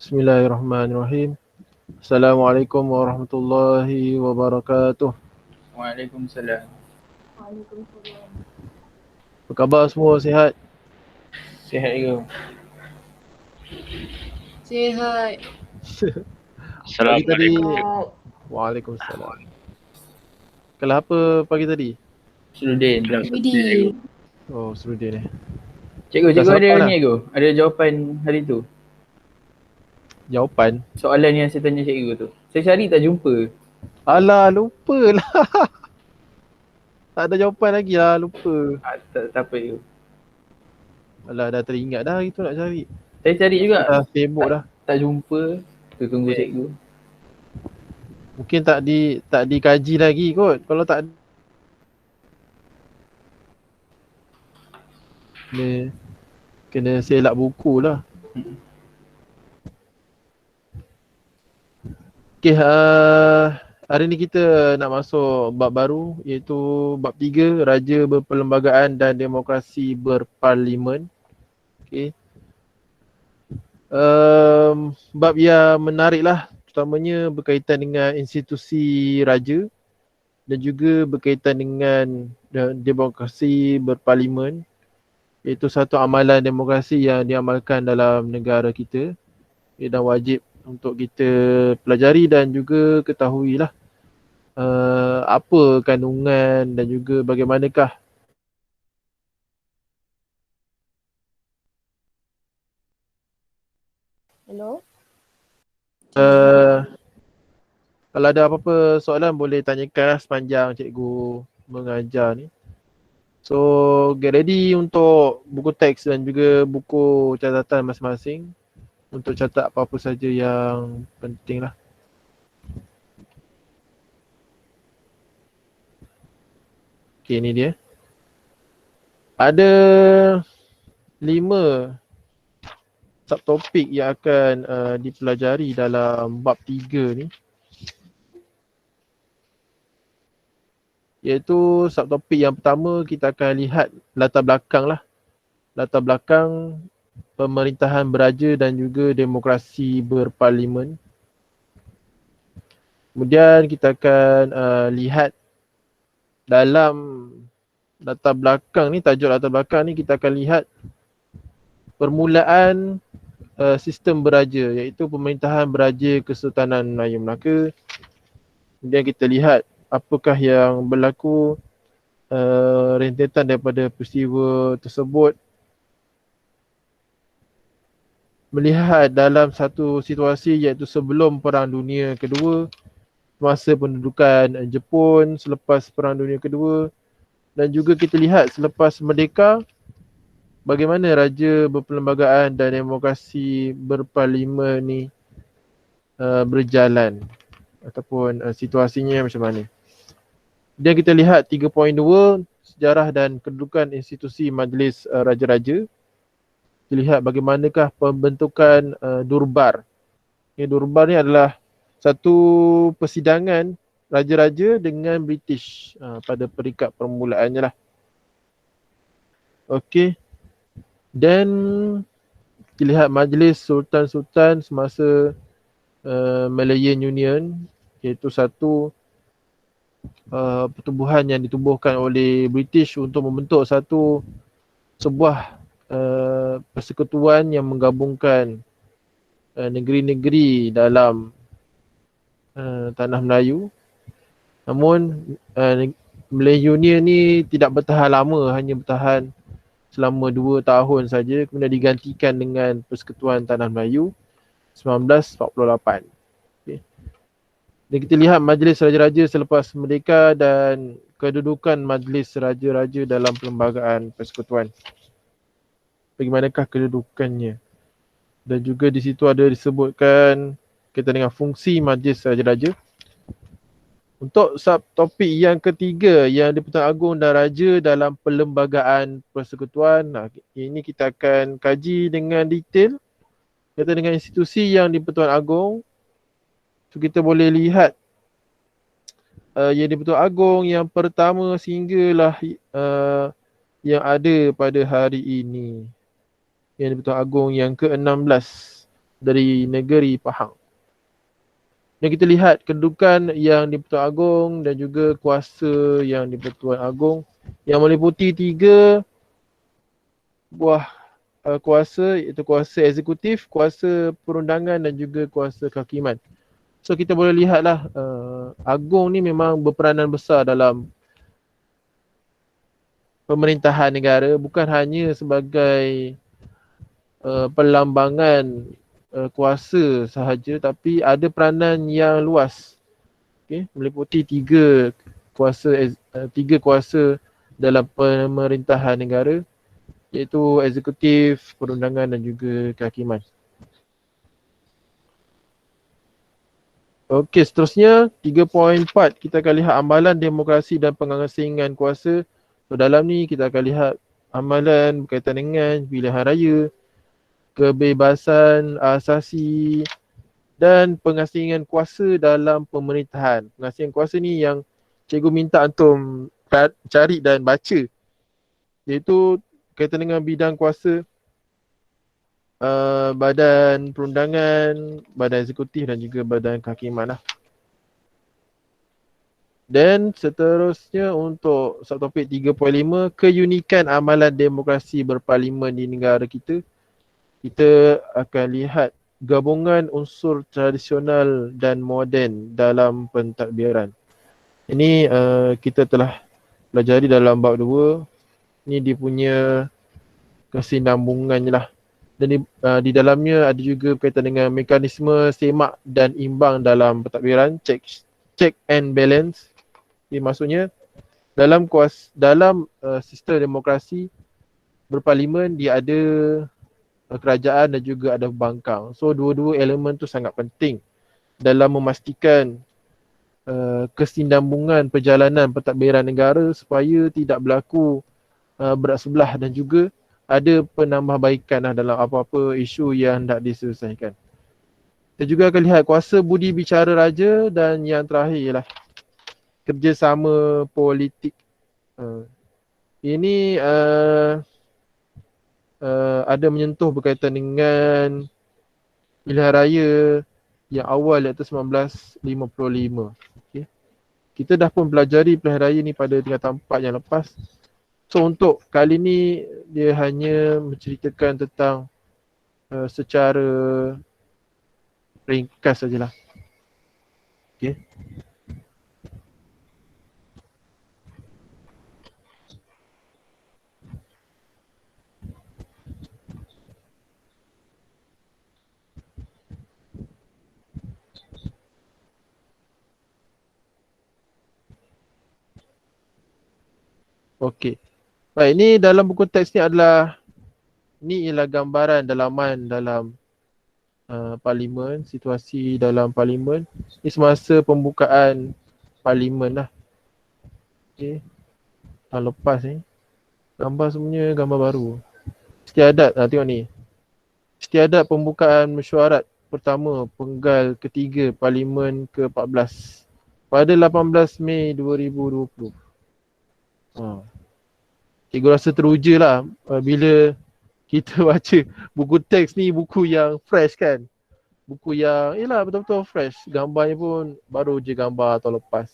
Bismillahirrahmanirrahim. Assalamualaikum warahmatullahi wabarakatuh. Waalaikumsalam. Apa khabar semua, sihat? Sihat ke? Sihat. Pagi tadi. Assalamualaikum. Waalaikumsalam. Kalau apa pagi tadi? Sudin. Widih. Oh, Serudin eh. Cikgu Dah ada sarapan ni ke? Ada jawapan hari tu? Jawapan? Soalan yang saya tanya cikgu tu. Saya cari tak jumpa. Alah, lupa lah. Tak ada jawapan lagi lah, lupa. Tak apa cikgu. Alah, dah teringat dah itu nak cari. Saya cari juga. Dah sibuk dah. Tak jumpa. Tu tunggu cikgu. Mungkin tak dikaji lagi kot. Kalau tak kena selak buku lah. Okay, hari ni kita nak masuk bab baru iaitu bab 3, Raja Berperlembagaan dan Demokrasi Berparlimen. Okay. Bab yang menarik lah, terutamanya berkaitan dengan institusi raja dan juga berkaitan dengan demokrasi berparlimen, iaitu satu amalan demokrasi yang diamalkan dalam negara kita dan wajib untuk kita pelajari dan juga ketahui lah apa kandungan dan juga bagaimanakah Hello. kalau ada apa-apa soalan boleh tanyakan sepanjang cikgu mengajar ni. So get ready untuk buku teks dan juga buku catatan masing-masing untuk catat apa-apa saja yang penting lah. Okay, ni dia. Ada 5 subtopik yang akan dipelajari dalam bab 3 ni. Iaitu subtopik yang pertama kita akan lihat latar belakang lah. Latar belakang pemerintahan beraja dan juga demokrasi berparlimen. Kemudian kita akan lihat dalam latar belakang ni, tajuk latar belakang ni kita akan lihat permulaan sistem beraja iaitu pemerintahan beraja Kesultanan Melayu Melaka. Kemudian kita lihat apakah yang berlaku rentetan daripada peristiwa tersebut. Melihat dalam satu situasi iaitu sebelum Perang Dunia Kedua, masa pendudukan Jepun selepas Perang Dunia Kedua, dan juga kita lihat selepas merdeka bagaimana raja berperlembagaan dan demokrasi berparlimen ni berjalan ataupun situasinya macam mana. Dan kita lihat 3.2 sejarah dan kedudukan institusi Majlis Raja-Raja. Kita lihat bagaimanakah pembentukan Durbar. Durbar ni adalah satu persidangan raja-raja dengan British pada peringkat permulaannya lah. Okey. Dan kita lihat majlis sultan-sultan semasa Malayan Union, iaitu satu pertubuhan yang ditubuhkan oleh British untuk membentuk sebuah persekutuan yang menggabungkan negeri-negeri dalam tanah Melayu. Namun Malayan Union ni tidak bertahan lama, hanya bertahan selama 2 tahun saja, kemudian digantikan dengan Persekutuan Tanah Melayu 1948. Okay. Dan kita lihat Majlis Raja-Raja selepas merdeka dan kedudukan Majlis Raja-Raja dalam perlembagaan persekutuan. Bagaimanakah kedudukannya? Dan juga di situ ada disebutkan kaitan dengan fungsi Majlis Raja-Raja. Untuk subtopik yang ketiga, yang di-Pertuan Agong dan Raja dalam perlembagaan persekutuan, ini kita akan kaji dengan detail kaitan dengan institusi yang di-Pertuan Agong. So kita boleh lihat yang di-Pertuan Agong yang pertama sehinggalah yang ada pada hari ini. Yang di-Pertuan Agong yang ke-16 dari negeri Pahang. Dan kita lihat kedudukan yang di Pertuan Agong dan juga kuasa yang di Pertuan Agong yang meliputi 3 buah kuasa, iaitu kuasa eksekutif, kuasa perundangan dan juga kuasa kehakiman. So kita boleh lihatlah Agong ni memang berperanan besar dalam pemerintahan negara, bukan hanya sebagai perlambangan kuasa sahaja, tapi ada peranan yang luas. Okay? Meliputi 3 kuasa dalam pemerintahan negara, iaitu eksekutif, perundangan dan juga kehakiman. Okey, seterusnya 3.4 kita akan lihat amalan demokrasi dan pengasingan kuasa. So dalam ni kita akan lihat amalan berkaitan dengan pilihan raya, kebebasan asasi dan pengasingan kuasa dalam pemerintahan. Pengasingan kuasa ni yang cikgu minta antum cari dan baca, iaitu berkaitan dengan bidang kuasa, badan perundangan, badan eksekutif dan juga badan kehakiman lah. Dan seterusnya untuk subtopik 3.5, keunikan amalan demokrasi berparlimen di negara kita. Kita akan lihat gabungan unsur tradisional dan moden dalam pentadbiran. Ini kita telah pelajari dalam bab 2. Ini dia punya kesinambungannya lah. Dan di dalamnya ada juga berkaitan dengan mekanisme semak dan imbang dalam pentadbiran, check and balance. Jadi maksudnya dalam sistem demokrasi berparlimen dia ada kerajaan dan juga ada pembangkang. So dua-dua elemen tu sangat penting dalam memastikan kesinambungan perjalanan pentadbiran negara supaya tidak berlaku berat sebelah dan juga ada penambahbaikan dalam apa-apa isu yang hendak diselesaikan. Kita juga akan lihat kuasa budi bicara raja dan yang terakhir ialah kerjasama politik. Ini ada menyentuh berkaitan dengan pilihan raya yang awal iaitu 1955. Okay. Kita dah pun pelajari pilihan raya ni pada tingkatan 4 yang lepas. So untuk kali ni dia hanya menceritakan tentang secara ringkas sajalah. Okay. Okey. Baik, ni dalam buku teks ni ialah gambaran dalaman dalam parlimen, situasi dalam parlimen. Ini semasa pembukaan parlimen lah. Okey. Tahun lepas ni. Gambar semuanya gambar baru. Istiadat, tengok ni. Istiadat pembukaan mesyuarat pertama penggal ketiga parlimen ke-14 pada 18 Mei 2020. Cikgu rasa teruja lah bila kita baca buku teks ni, buku yang fresh kan. Buku yang betul-betul fresh. Gambarnya pun baru je gambar tahun lepas.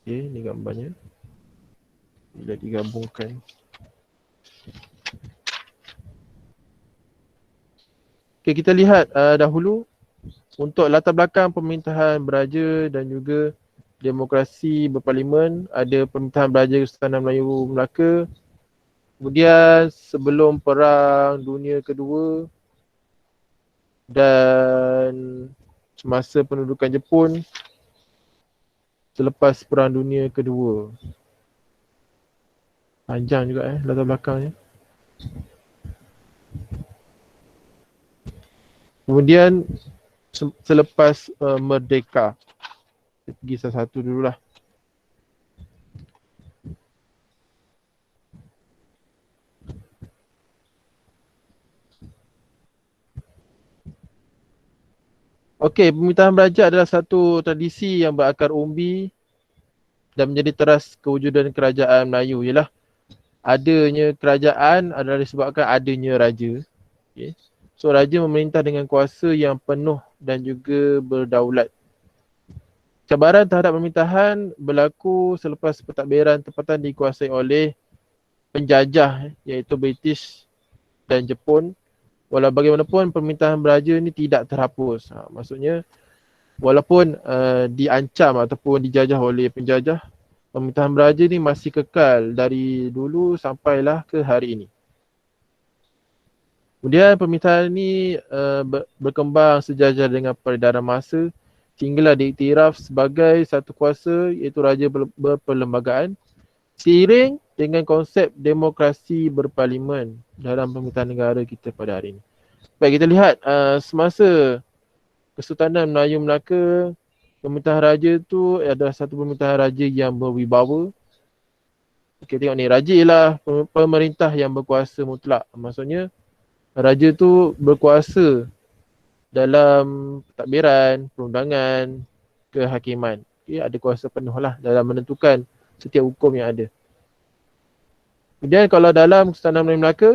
Okay, ni gambarnya. Bila digabungkan. Okay, kita lihat dahulu untuk latar belakang pemerintahan beraja dan juga demokrasi berparlimen. Ada pemerintahan beraja Kesultanan Melayu Melaka. Kemudian sebelum Perang Dunia Kedua dan semasa pendudukan Jepun selepas Perang Dunia Kedua. Panjang juga latar belakangnya. Kemudian selepas merdeka. Kita pergi satu-satu dululah. Okey, pemerintahan beraja adalah satu tradisi yang berakar umbi dan menjadi teras kewujudan kerajaan Melayu ialah adanya kerajaan adalah disebabkan adanya raja. Okay. So raja memerintah dengan kuasa yang penuh dan juga berdaulat. Cabaran terhadap pemerintahan berlaku selepas pentadbiran tempatan dikuasai oleh penjajah iaitu British dan Jepun. Walau bagaimanapun pemerintahan beraja ni tidak terhapus. Maksudnya walaupun diancam ataupun dijajah oleh penjajah, pemerintahan beraja ni masih kekal dari dulu sampailah ke hari ini. Kemudian pemerintahan ni berkembang sejajar dengan peredaran masa sehinggalah diiktiraf sebagai satu kuasa iaitu raja berperlembagaan seiring dengan konsep demokrasi berparlimen dalam pemerintahan negara kita pada hari ini. Baik, kita lihat semasa Kesultanan Melayu Melaka, pemerintahan raja tu adalah satu pemerintahan raja yang berwibawa. Okey, tengok ni, raja ialah pemerintah yang berkuasa mutlak. Maksudnya raja tu berkuasa dalam pentadbiran, perundangan, kehakiman. Okay, ada kuasa penuh lah dalam menentukan setiap hukum yang ada. Kemudian kalau dalam Kesultanan Melayu Melaka,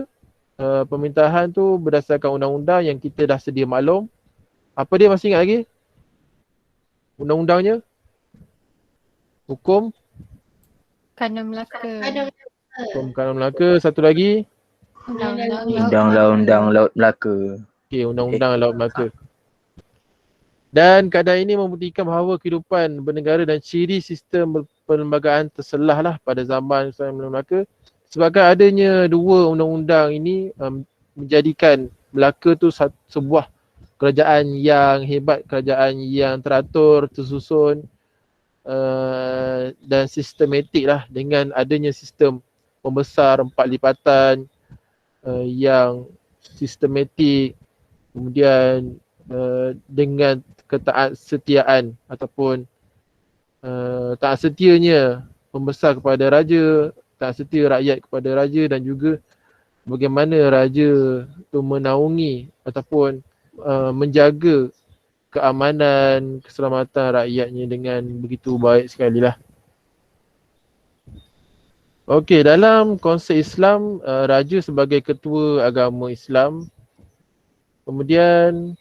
pemerintahan tu berdasarkan undang-undang yang kita dah sedia maklum. Apa dia, masih ingat lagi? Undang-undangnya? Hukum? Kanan Melaka. Hukum Kanan Melaka. Satu lagi? Undang-undang Laut Melaka. Okey, Undang-Undang Laut Melaka. Dan keadaan ini membuktikan bahawa kehidupan bernegara dan ciri sistem perlembagaan terselah lah pada zaman Kesultanan Melayu Melaka. Sebabkan adanya dua undang-undang ini menjadikan Melaka tu sebuah kerajaan yang hebat, kerajaan yang teratur, tersusun dan sistematik lah dengan adanya sistem pembesar 4 lipatan yang sistematik, kemudian dengan ketaatsetiaan ataupun taat setianya pembesar kepada raja, taat setia rakyat kepada raja dan juga bagaimana raja tu menaungi ataupun menjaga keamanan, keselamatan rakyatnya dengan begitu baik sekali lah. Okey, dalam konsep Islam, raja sebagai ketua agama Islam. Kemudian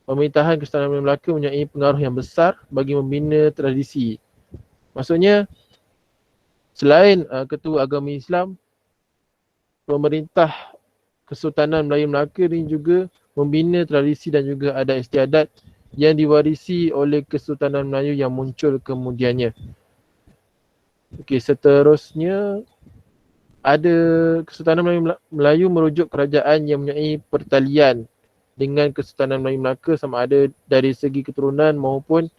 pemerintahan Kesultanan Melayu Melaka mempunyai pengaruh yang besar bagi membina tradisi. Maksudnya selain ketua agama Islam, pemerintah Kesultanan Melayu Melaka ini juga membina tradisi dan juga adat istiadat yang diwarisi oleh Kesultanan Melayu yang muncul kemudiannya. Okey, seterusnya ada Kesultanan Melayu merujuk kerajaan yang mempunyai pertalian dengan Kesultanan Melayu Melaka sama ada dari segi keturunan maupun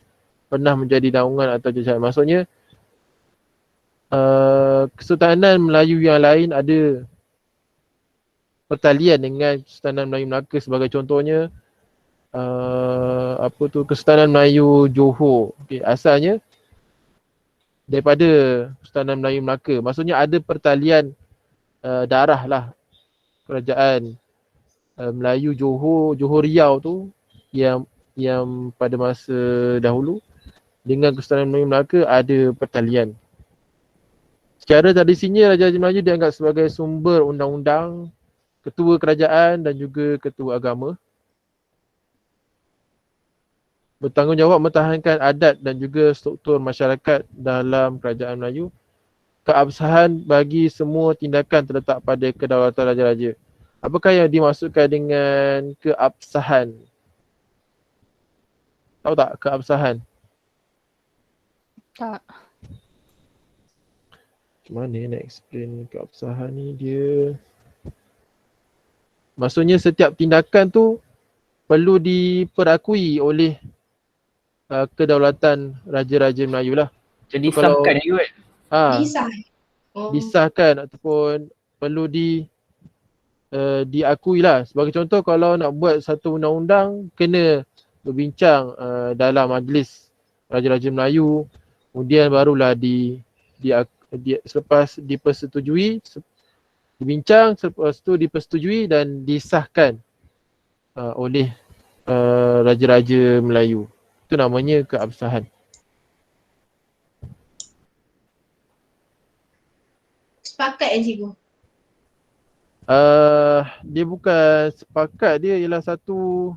pernah menjadi naungan atau jajahan. Maksudnya Kesultanan Melayu yang lain ada pertalian dengan Kesultanan Melayu Melaka, sebagai contohnya Kesultanan Melayu Johor. Okay, asalnya daripada Kesultanan Melayu Melaka. Maksudnya ada pertalian darah lah kerajaan Melayu Johor Riau tu yang pada masa dahulu dengan Kesultanan Melayu Melaka ada pertalian. Secara tradisinya Raja-Raja Melayu dianggap sebagai sumber undang-undang, ketua kerajaan dan juga ketua agama. Bertanggungjawab mempertahankan adat dan juga struktur masyarakat dalam kerajaan Melayu. Keabsahan bagi semua tindakan terletak pada kedaulatan raja-raja. Apakah yang dimaksudkan dengan keabsahan? Tahu tak keabsahan? Tak. Macam mana nak explain keabsahan ni dia? Maksudnya setiap tindakan tu perlu diperakui oleh kedaulatan raja-raja Melayu lah. Jadi So, kalau- disahkan juga kan? Disah. Oh. Disahkan ataupun perlu diakui lah. Sebagai contoh, kalau nak buat satu undang-undang kena berbincang dalam majlis Raja-Raja Melayu, kemudian barulah selepas dipersetujui, dibincang, selepas tu dipersetujui dan disahkan oleh Raja-Raja Melayu. Itu namanya keabsahan. sepakat cikgu? Dia bukan sepakat, dia ialah satu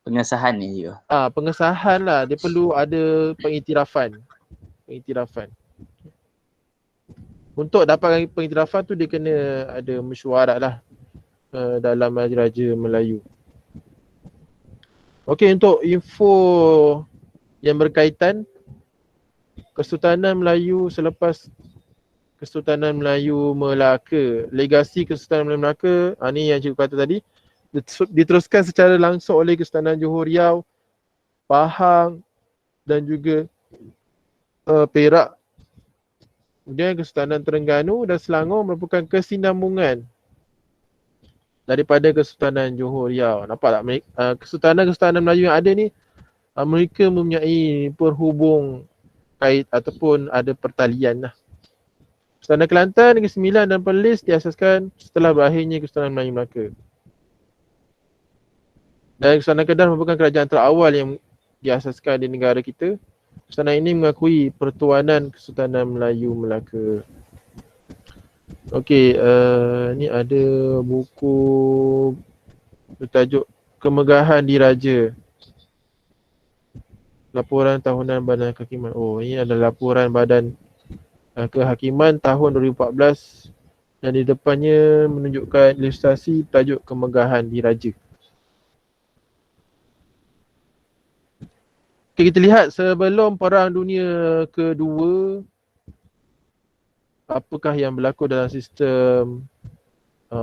Pengesahan ni juga. pengesahan lah. Dia perlu ada pengiktirafan. Untuk dapatkan pengiktirafan tu dia kena ada mesyuarat lah dalam Raja-Raja Melayu. Okey, untuk info yang berkaitan Kesultanan Melayu selepas Kesultanan Melayu Melaka, legasi Kesultanan Melayu Melaka, ni yang cikgu kata tadi, diteruskan secara langsung oleh Kesultanan Johor Riau, Pahang dan juga Perak. Kemudian Kesultanan Terengganu dan Selangor merupakan kesinambungan daripada Kesultanan Johor Riau. Nampak tak? Kesultanan-kesultanan Melayu yang ada ni, mereka mempunyai perhubung kait ataupun ada pertalian lah. Kesultanan Kelantan, Negeri Sembilan dan Perlis diasaskan setelah berakhirnya Kesultanan Melayu Melaka. Dan Kesultanan Kedah merupakan kerajaan terawal yang diasaskan di negara kita. Kesultanan ini mengakui pertuanan Kesultanan Melayu Melaka. Okey, ni ada buku bertajuk Kemegahan Diraja. Laporan Tahunan Badan Kehakiman. Ini adalah laporan Badan Kehakiman tahun 2014 dan di depannya menunjukkan ilustrasi tajuk Kemegahan Diraja. Okay, kita lihat sebelum Perang Dunia Kedua, apakah yang berlaku dalam sistem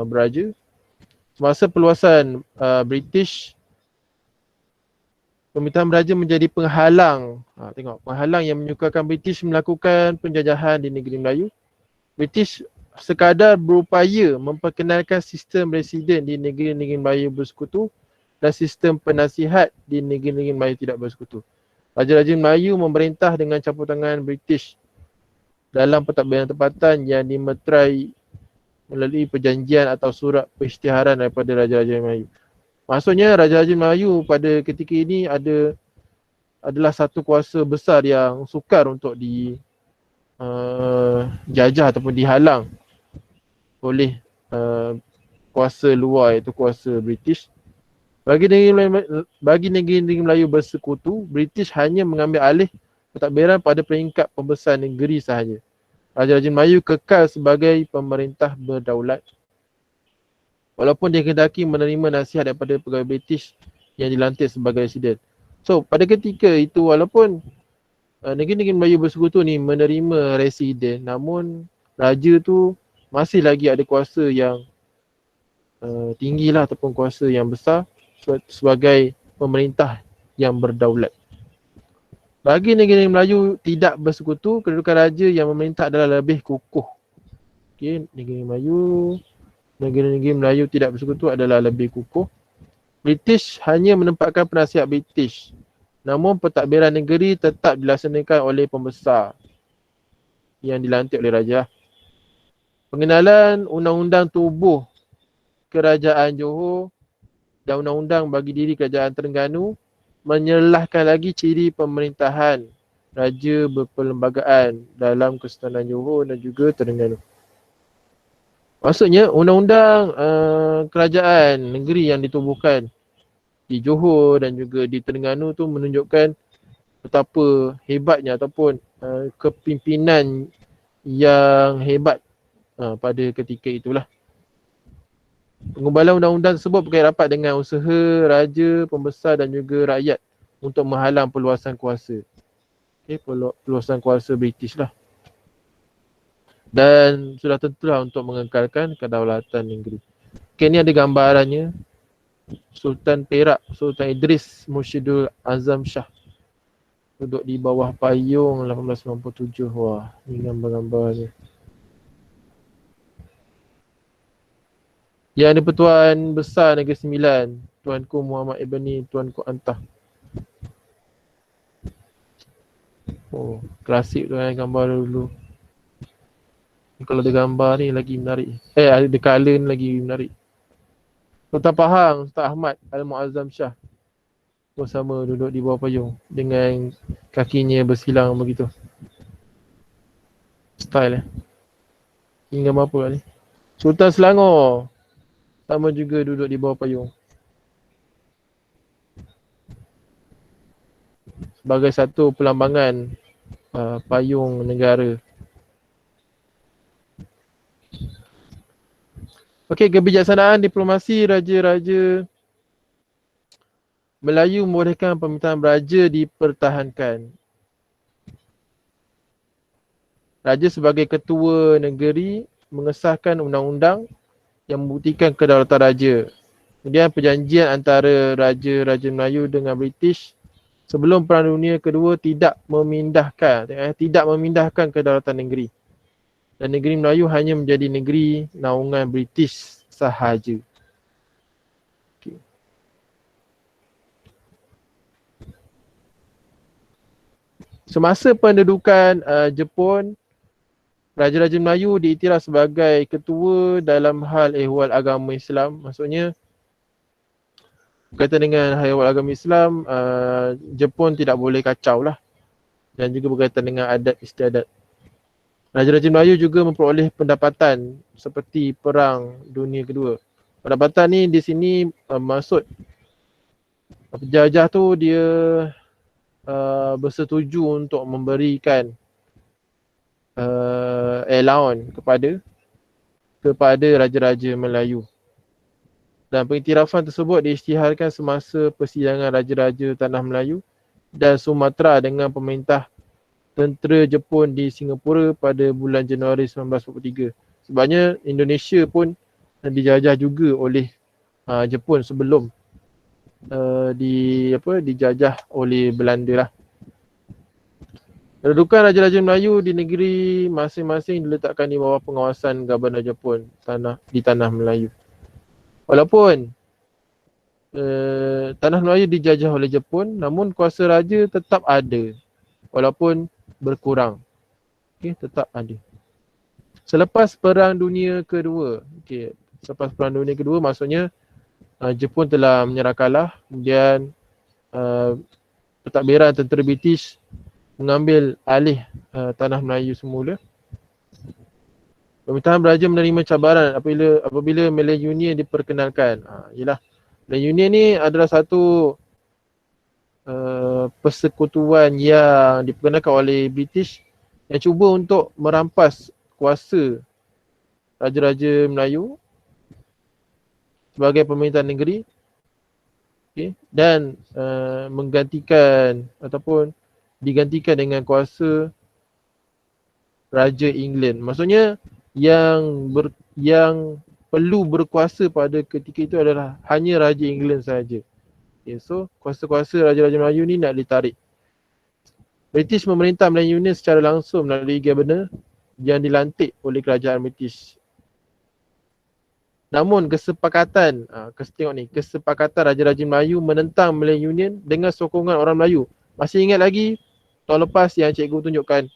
beraja. Semasa peluasan British, pemerintahan beraja menjadi penghalang. Penghalang yang menyukarkan British melakukan penjajahan di negeri Melayu. British sekadar berupaya memperkenalkan sistem residen di negeri-negeri Melayu bersekutu dan sistem penasihat di negeri-negeri Melayu tidak bersekutu. Raja-Raja Melayu memerintah dengan campur tangan British dalam pentadbiran tempatan yang dimeterai melalui perjanjian atau surat perisytiharan daripada Raja-Raja Melayu. Maksudnya Raja-Raja Melayu pada ketika ini adalah satu kuasa besar yang sukar untuk dijajah ataupun dihalang oleh kuasa luar iaitu kuasa British. Bagi negeri-negeri Melayu bersekutu, British hanya mengambil alih pentadbiran pada peringkat pembesar negeri sahaja. Raja-Raja Melayu kekal sebagai pemerintah berdaulat walaupun dia kehendaki menerima nasihat daripada pegawai British yang dilantik sebagai residen. So pada ketika itu walaupun negeri-negeri Melayu bersekutu ni menerima residen, namun raja tu masih lagi ada kuasa yang tinggilah ataupun kuasa yang besar sebagai pemerintah yang berdaulat. Bagi negeri Melayu tidak bersekutu, kedudukan raja yang memerintah adalah lebih kukuh. Okey, negeri-negeri Melayu tidak bersekutu adalah lebih kukuh. British hanya menempatkan penasihat British. Namun pentadbiran negeri tetap dilaksanakan oleh pembesar yang dilantik oleh raja. Pengenalan undang-undang tubuh Kerajaan Johor dan undang-undang bagi diri Kerajaan Terengganu menyelahkan lagi ciri pemerintahan raja berperlembagaan dalam Kesultanan Johor dan juga Terengganu. Maksudnya undang-undang kerajaan negeri yang ditubuhkan di Johor dan juga di Terengganu tu menunjukkan betapa hebatnya ataupun kepimpinan yang hebat pada ketika itulah. Pengumbalan undang-undang tersebut berkait rapat dengan usaha raja, pembesar dan juga rakyat untuk menghalang perluasan kuasa. Okay, perluasan kuasa British lah. Dan sudah tentulah untuk mengekalkan kedaulatan negeri. Okay, ni ada gambarannya. Sultan Perak, Sultan Idris Mursyidul Azam Shah duduk di bawah payung 1897. Wah, ni gambar-gambarnya. Yang ada Pertuan Besar Negeri Sembilan, Tuanku Muhammad Ibni Tuanku Antah. Oh, klasik tu kan gambar dulu. Kalau ada gambar ni lagi menarik. Ada colour ni lagi menarik. Sultan Pahang, Sultan Ahmad Al-Muazzam Shah bersama duduk di bawah payung dengan kakinya bersilang begitu. Style Tinggal apa kat ni? Sultan Selangor. Sama juga duduk di bawah payung. Sebagai satu pelambangan payung negara. Okey, kebijaksanaan diplomasi raja-raja Melayu membolehkan pemerintahan raja dipertahankan. Raja sebagai ketua negeri mengesahkan undang-undang yang membuktikan kedaulatan raja. Kemudian perjanjian antara raja-raja Melayu dengan British sebelum Perang Dunia Kedua tidak memindahkan kedaulatan negeri. Dan negeri Melayu hanya menjadi negeri naungan British sahaja. Okay. Semasa pendudukan Jepun, Raja-Raja Melayu diiktiraf sebagai ketua dalam hal ehwal agama Islam. Maksudnya berkaitan dengan ehwal agama Islam, Jepun tidak boleh kacau lah. Dan juga berkaitan dengan adat istiadat. Raja-Raja Melayu juga memperoleh pendapatan seperti Perang Dunia Kedua. Pendapatan ni di sini maksud penjajah tu dia bersetuju untuk memberikan allowance kepada Raja-Raja Melayu. Dan pengiktirafan tersebut diisytiharkan semasa persidangan Raja-Raja Tanah Melayu dan Sumatera dengan pemerintah tentera Jepun di Singapura pada bulan Januari 1943. Sebabnya Indonesia pun dijajah juga oleh Jepun sebelum dijajah oleh Belanda lah. Kedudukan Raja-Raja Melayu di negeri masing-masing diletakkan di bawah pengawasan Gabana Jepun di tanah Melayu. Walaupun tanah Melayu dijajah oleh Jepun, namun kuasa raja tetap ada walaupun berkurang. Okey, tetap ada. Selepas Perang Dunia Kedua, selepas Perang Dunia Kedua maksudnya Jepun telah menyerah kalah, kemudian pentadbiran tentera British mengambil alih tanah Melayu semula. Pemerintahan beraja menerima cabaran apabila Malay Union diperkenalkan. Malay Union ni adalah satu persekutuan yang diperkenalkan oleh British yang cuba untuk merampas kuasa Raja-Raja Melayu sebagai pemerintahan negeri, dan menggantikan ataupun digantikan dengan kuasa Raja England. Maksudnya yang perlu berkuasa pada ketika itu adalah hanya Raja England sahaja. So kuasa-kuasa Raja-Raja Melayu ni nak ditarik. British memerintah Malay Union secara langsung melalui Governor yang dilantik oleh kerajaan British. Namun kesepakatan Raja-Raja Melayu menentang Malay Union dengan sokongan orang Melayu. Masih ingat lagi tahun lepas yang cikgu tunjukkan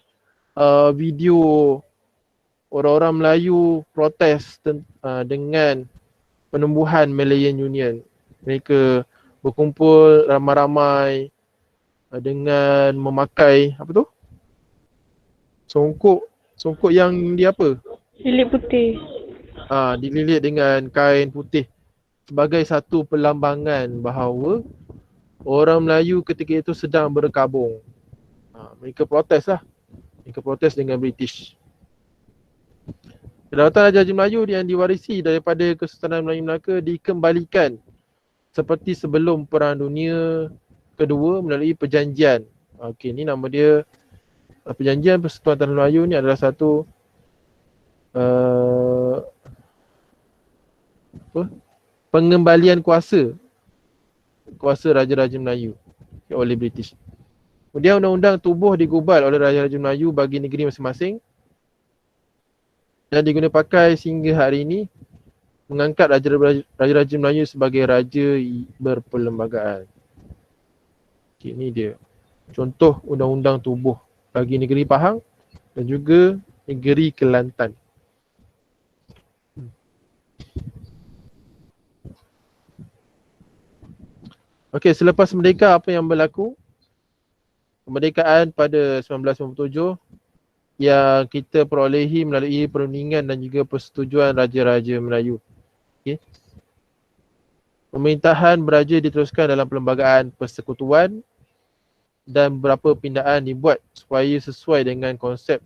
video orang-orang Melayu protes dengan penubuhan Malayan Union. Mereka berkumpul ramai-ramai dengan memakai songkok yang dia Lilit putih. dililit dengan kain putih sebagai satu perlambangan bahawa orang Melayu ketika itu sedang berkabung. Mereka protes dengan British. Kedaulatan Raja-Raja Melayu yang diwarisi daripada Kesultanan Melayu Melaka dikembalikan seperti sebelum Perang Dunia Kedua melalui perjanjian. Ni nama dia perjanjian Persekutuan Tanah Melayu ni adalah satu pengembalian kuasa Raja-Raja Melayu oleh British. Kemudian undang-undang tubuh digubal oleh Raja-Raja Melayu bagi negeri masing-masing dan digunakan pakai sehingga hari ini, mengangkat Raja-Raja Melayu sebagai raja berperlembagaan. Ini dia contoh undang-undang tubuh bagi negeri Pahang dan juga negeri Kelantan. Selepas merdeka apa yang berlaku? Kemerdekaan pada 1997, yang kita perolehi melalui perundingan dan juga persetujuan Raja-Raja Melayu. Okay. Pemerintahan beraja diteruskan dalam perlembagaan persekutuan dan beberapa pindaan dibuat supaya sesuai dengan konsep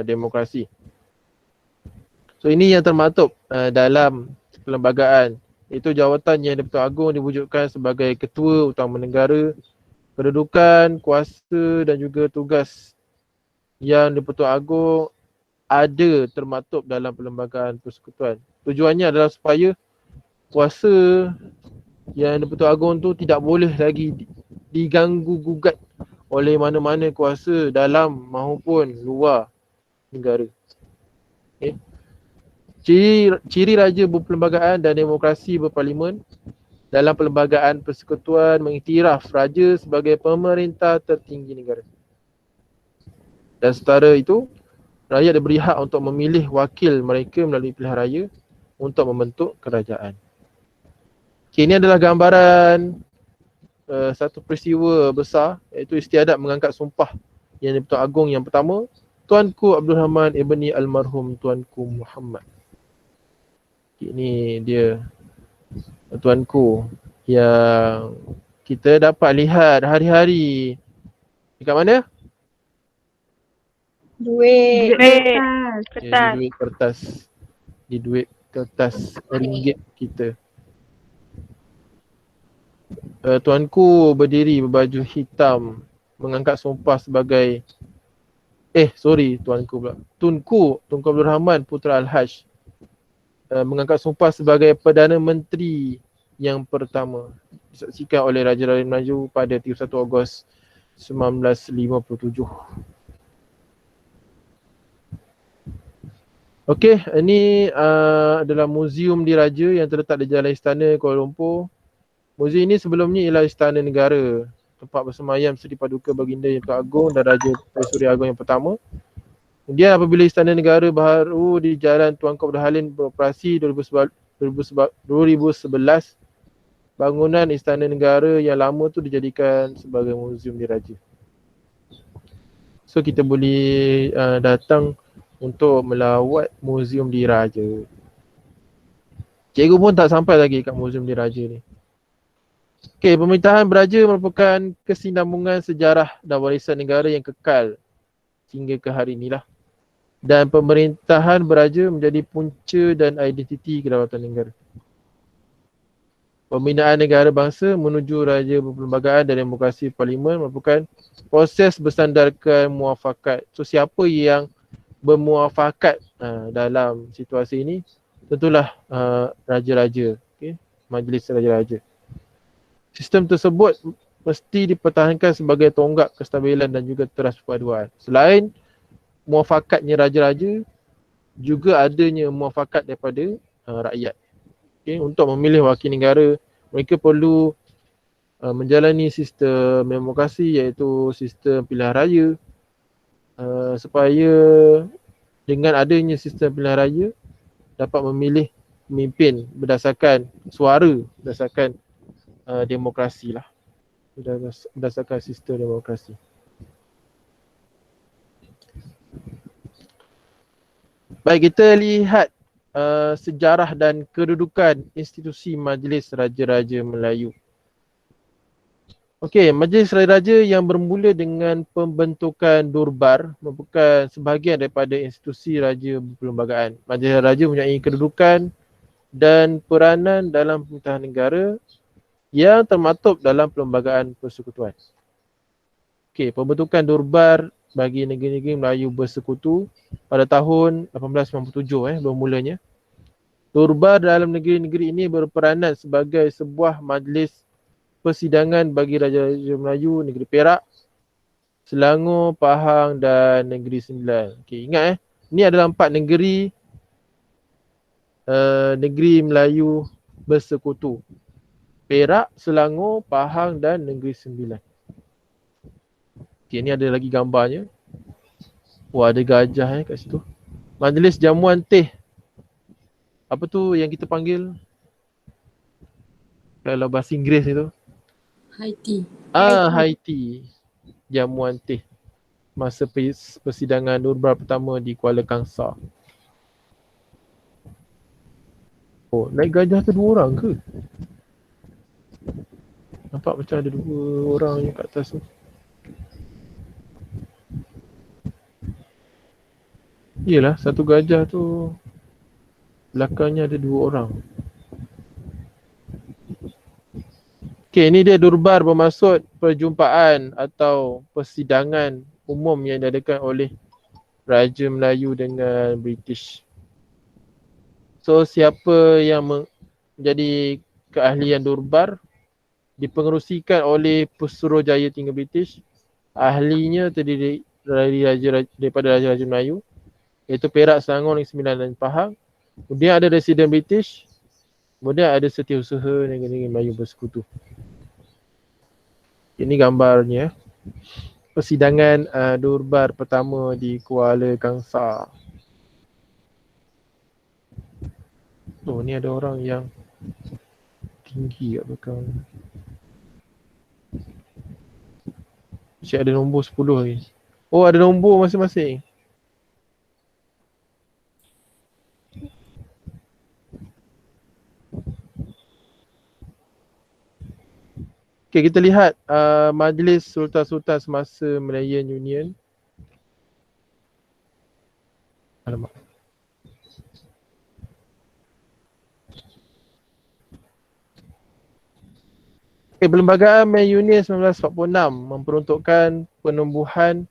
demokrasi. So ini yang termaktub dalam perlembagaan, iaitu jawatan yang di-Pertuan Agong diwujudkan sebagai Ketua Utama Negara, kedudukan, kuasa dan juga tugas yang di-Pertuan Agong ada termaktub dalam perlembagaan persekutuan. Tujuannya adalah supaya kuasa yang di-Pertuan Agong tu tidak boleh lagi diganggu gugat oleh mana-mana kuasa dalam maupun luar negara. Okay. Ciri raja berperlembagaan dan demokrasi berparlimen. Dalam perlembagaan persekutuan mengiktiraf raja sebagai pemerintah tertinggi negara. Dan setara itu, rakyat diberi hak untuk memilih wakil mereka melalui pilihan raya untuk membentuk kerajaan. Okay, ini adalah gambaran satu peristiwa besar, iaitu istiadat mengangkat sumpah yang di-Pertuan Agong yang pertama, Tuanku Abdul Rahman Ibni Almarhum Tuanku Muhammad. Okay, ini dia tuanku yang kita dapat lihat hari-hari dekat mana? Duit. Okay, Kertas. di duit kertas. Di duit kertas ringgit kita. Tuanku berdiri berbaju hitam mengangkat sumpah sebagai tuanku pula. Tunku Abdul Rahman Putra Al-Haj mengangkat sumpah sebagai Perdana Menteri yang pertama disaksikan oleh Raja-Raja Melayu pada 31 Ogos 1957. Okey, ini adalah Muzium Diraja yang terletak di Jalan Istana Kuala Lumpur. Muzium ini sebelumnya ialah Istana Negara, tempat bersemayam Seri Paduka Baginda Yang Agung dan Raja Permaisuri Agong yang pertama. Kemudian apabila Istana Negara baru di Jalan Tuanku Abdul Halim beroperasi 2011, bangunan Istana Negara yang lama tu dijadikan sebagai Muzium Diraja. So kita boleh datang untuk melawat Muzium Diraja. Cikgu pun tak sampai lagi kat Muzium Diraja ni. Okey, pemerintahan beraja merupakan kesinambungan sejarah dan warisan negara yang kekal hingga ke hari inilah. Dan pemerintahan beraja menjadi punca dan identiti kedaulatan negara. Pembinaan negara bangsa menuju raja berperlembagaan dan demokrasi parlimen merupakan proses bersandarkan muafakat. So siapa yang bermuafakat dalam situasi ini? Tentulah raja-raja, okay? Majlis raja-raja. Sistem tersebut mesti dipertahankan sebagai tonggak kestabilan dan juga teras perpaduan. Selain muafakatnya raja-raja, juga adanya muafakat daripada rakyat. Okay? Untuk memilih wakil negara, mereka perlu menjalani sistem demokrasi, iaitu sistem pilihan raya, supaya dengan adanya sistem pilihan raya dapat memilih pemimpin berdasarkan suara, berdasarkan demokrasi lah, berdasarkan sistem demokrasi. Baik, kita lihat sejarah dan kedudukan institusi Majlis Raja-Raja Melayu. Okey, Majlis Raja-Raja yang bermula dengan pembentukan Durbar merupakan sebahagian daripada institusi raja berperlembagaan. Majlis Raja mempunyai kedudukan dan peranan dalam pemerintahan negara yang termaktub dalam perlembagaan persekutuan. Okey, pembentukan Durbar bagi negeri-negeri Melayu bersekutu pada tahun 1897 bermulanya. Durbar dalam negeri-negeri ini berperanan sebagai sebuah majlis persidangan bagi Raja-Raja Melayu negeri Perak, Selangor, Pahang dan Negeri Sembilan. Okey, ingat ini adalah 4 negeri negeri Melayu bersekutu. Perak, Selangor, Pahang dan Negeri Sembilan. Okay, ni ada lagi gambarnya. Wah, ada gajah kat situ. Majlis Jamuan Teh. Apa tu yang kita panggil kalau bahasa Inggeris itu? Haiti. Haiti. Jamuan Teh. masa persidangan Durbar pertama di Kuala Kangsar. Oh, naik gajah tu 2 orang ke? Nampak macam ada 2 orang yang kat atas tu. Yelah, satu gajah tu belakangnya ada 2 orang. Okay, ini dia Durbar bermaksud perjumpaan atau persidangan umum yang diadakan oleh Raja Melayu dengan British. So, siapa yang menjadi keahlian Durbar dipengerusikan oleh Pesuruhjaya Tinggi British. Ahlinya terdiri dari daripada Raja-Raja Melayu, iaitu Perak, Selangor, Negeri Sembilan dan Pahang. Kemudian ada Residen British. Kemudian ada Setiausaha Negeri Melayu Bersekutu. Ini gambarnya. Persidangan Durbar pertama di Kuala Kangsar. Oh, ni ada orang yang tinggi kat belakang. Mesti ada nombor 10 lagi. Oh, ada nombor masing-masing. Okay, kita lihat Majlis Sultan-Sultan semasa Malayan Union. Alamak. Okay, Perlembagaan Malayan Union 1946 memperuntukkan penumbuhan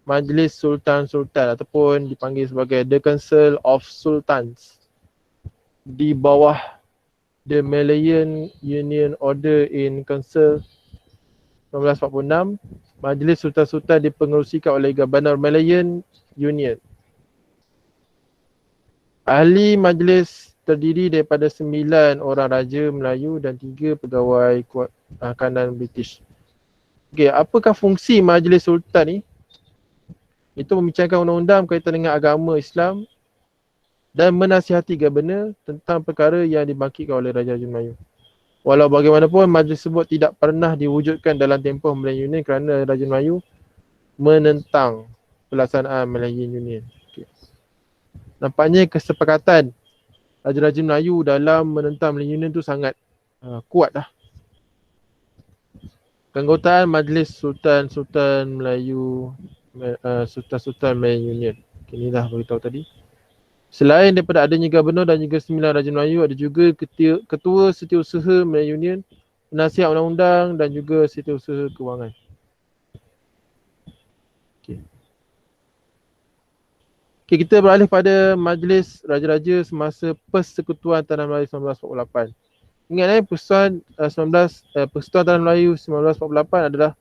Majlis Sultan-Sultan ataupun dipanggil sebagai The Council of Sultans di bawah The Malayan Union Order in Council 1946. Majlis Sultan-Sultan dipengerusikan oleh Governor Malayan Union. Ahli majlis terdiri daripada 9 orang Raja Melayu dan 3 pegawai kanan British. Okay, apakah fungsi Majlis Sultan ni? Itu membincangkan undang-undang berkaitan dengan agama Islam dan menasihati Governor tentang perkara yang dibangkitkan oleh Raja-Raja Melayu. Walau bagaimanapun, majlis tersebut tidak pernah diwujudkan dalam tempoh Malayan Union kerana Raja Melayu menentang pelaksanaan Malayan Union. Okay. Nampaknya kesepakatan Raja-Raja Melayu dalam menentang Malayan Union tu sangat kuat dah. Keanggotaan Majlis Sultan-Sultan Melayu, Sultan-Sultan Malayan Union. Okay, ni dah beritahu tadi. Selain daripada adanya Gubernur dan juga 9 Raja Melayu, ada juga Ketua Setiausaha Malayan Union, Penasihat Undang-Undang dan juga Setiausaha Kewangan. Okay. Okay, kita beralih pada Majlis Raja-Raja semasa Persekutuan Tanah Melayu 1948. Ingat Persekutuan Tanah Melayu 1948 adalah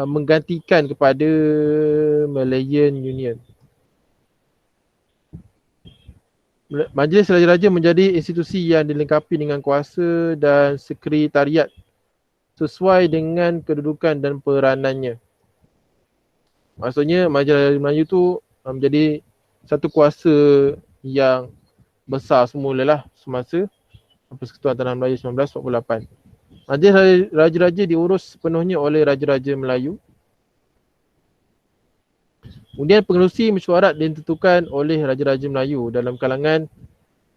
menggantikan kepada Malayan Union. Majlis Raja-Raja menjadi institusi yang dilengkapi dengan kuasa dan sekretariat sesuai dengan kedudukan dan peranannya. Maksudnya Majlis Raja Melayu tu menjadi satu kuasa yang besar semula lah semasa Persekutuan Tanah Melayu 1948. Majlis Raja-Raja diurus sepenuhnya oleh Raja-Raja Melayu. Kemudian pengerusi mesyuarat ditentukan oleh Raja-Raja Melayu dalam kalangan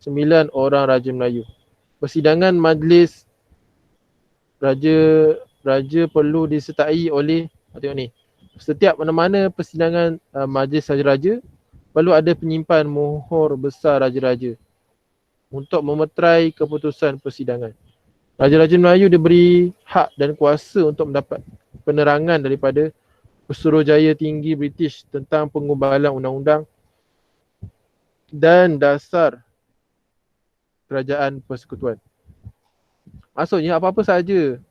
9 orang Raja Melayu. Persidangan Majlis Raja perlu disertai oleh, tengok ni, setiap mana-mana persidangan Majlis Raja-Raja perlu ada penyimpan mohor besar Raja-Raja untuk memeterai keputusan persidangan. Raja-Raja Melayu diberi hak dan kuasa untuk mendapat penerangan daripada Pesuruhjaya Tinggi British tentang penggubalan undang-undang dan dasar kerajaan persekutuan. Maksudnya apa-apa sahaja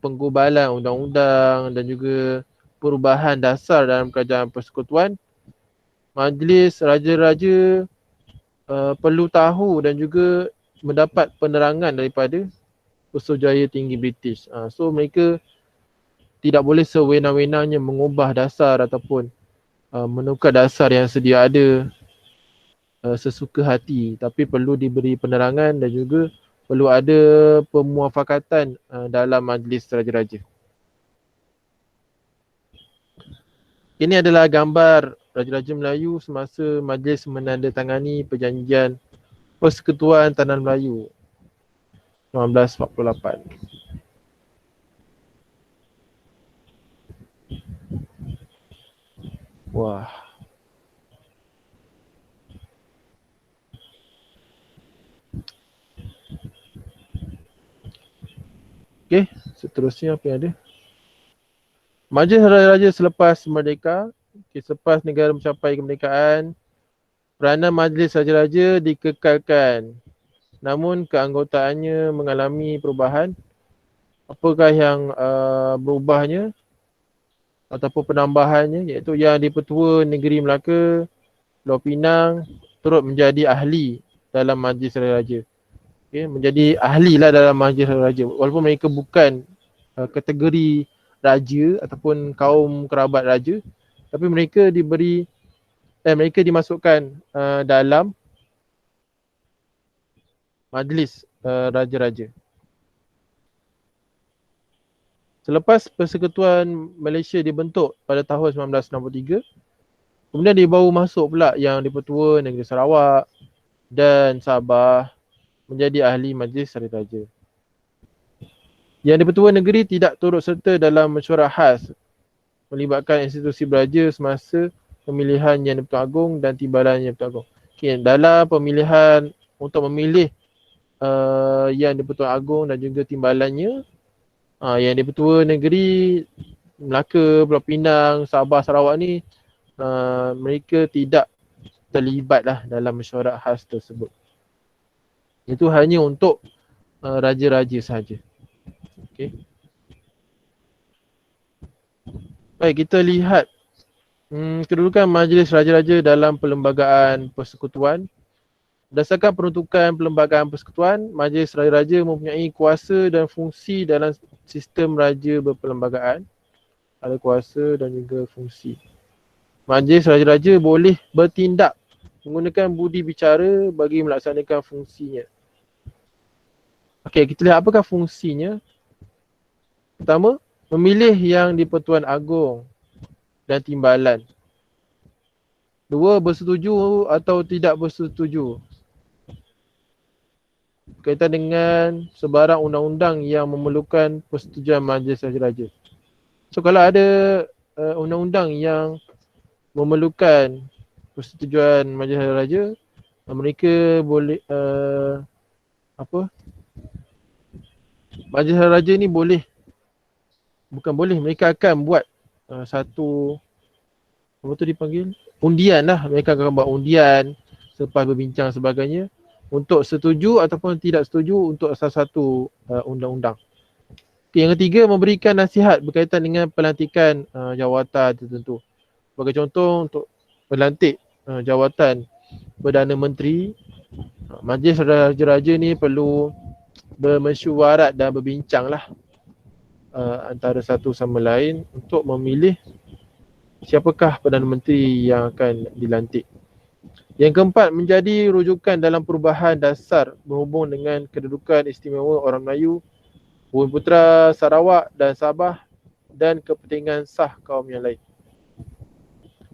penggubalan undang-undang dan juga perubahan dasar dalam kerajaan persekutuan, Majlis Raja-Raja perlu tahu dan juga mendapat penerangan daripada Pesuruhjaya Tinggi British. So mereka tidak boleh sewenang-wenangnya mengubah dasar ataupun menukar dasar yang sedia ada sesuka hati, tapi perlu diberi penerangan dan juga perlu ada pemuafakatan dalam Majlis Raja-Raja. Ini adalah gambar Raja-Raja Melayu semasa majlis menandatangani perjanjian Persekutuan Tanah Melayu 1948. Wah. Okey, seterusnya apa yang ada? Majlis Raja-Raja selepas merdeka, selepas negara mencapai kemerdekaan, peranan Majlis Raja-Raja dikekalkan. Namun keanggotaannya mengalami perubahan. Apakah yang berubahnya ataupun penambahannya, iaitu yang di-Pertua Negeri Melaka, Pulau Pinang turut menjadi ahli dalam Majlis Raja-Raja. Okay, menjadi ahli lah dalam Majlis Raja-Raja walaupun mereka bukan kategori raja ataupun kaum kerabat raja, tapi mereka mereka dimasukkan dalam majlis raja-raja. Selepas Persekutuan Malaysia dibentuk pada tahun 1963, kemudian dia baru masuk pula yang di-Pertua Negeri Sarawak dan Sabah menjadi ahli Majlis Raja-Raja. Yang di-Pertua Negeri tidak turut serta dalam mesyuarat khas melibatkan institusi beraja semasa pemilihan Yang di-Pertuan Agong dan timbalan Yang di-Pertuan Agong. Okay, dalam pemilihan untuk memilih Yang di-Pertuan Agong dan juga timbalannya, Yang di-Pertua Negeri Melaka, Pulau Pinang, Sabah, Sarawak ni mereka tidak terlibat lah dalam mesyuarat khas tersebut. Itu hanya untuk raja-raja sahaja. Okay. Baik, kita lihat kedudukan Majlis Raja-Raja dalam Perlembagaan Persekutuan. Berdasarkan peruntukan Perlembagaan Persekutuan, Majlis Raja-Raja mempunyai kuasa dan fungsi dalam sistem raja berperlembagaan. Ada kuasa dan juga fungsi. Majlis Raja-Raja boleh bertindak menggunakan budi bicara bagi melaksanakan fungsinya. Okey, kita lihat apakah fungsinya. Pertama, memilih Yang di-Pertuan Agong dan timbalan. Dua, bersetuju atau tidak bersetuju berkaitan dengan sebarang undang-undang yang memerlukan persetujuan Majlis Raja-Raja. So kalau ada undang-undang yang memerlukan persetujuan Majlis Raja-Raja, mereka boleh Majlis Raja-Raja ni mereka akan buat satu dipanggil undian lah. Mereka akan buat undian selepas berbincang sebagainya untuk setuju ataupun tidak setuju untuk salah satu undang-undang. Okay, yang ketiga, memberikan nasihat berkaitan dengan pelantikan jawatan tertentu. Sebagai contoh, untuk melantik jawatan Perdana Menteri, Majlis Raja-Raja ni perlu bermesyuarat dan berbincang lah antara satu sama lain untuk memilih siapakah Perdana Menteri yang akan dilantik. Yang keempat, menjadi rujukan dalam perubahan dasar berhubung dengan kedudukan istimewa orang Melayu, Bumiputera, Sarawak dan Sabah dan kepentingan sah kaum yang lain.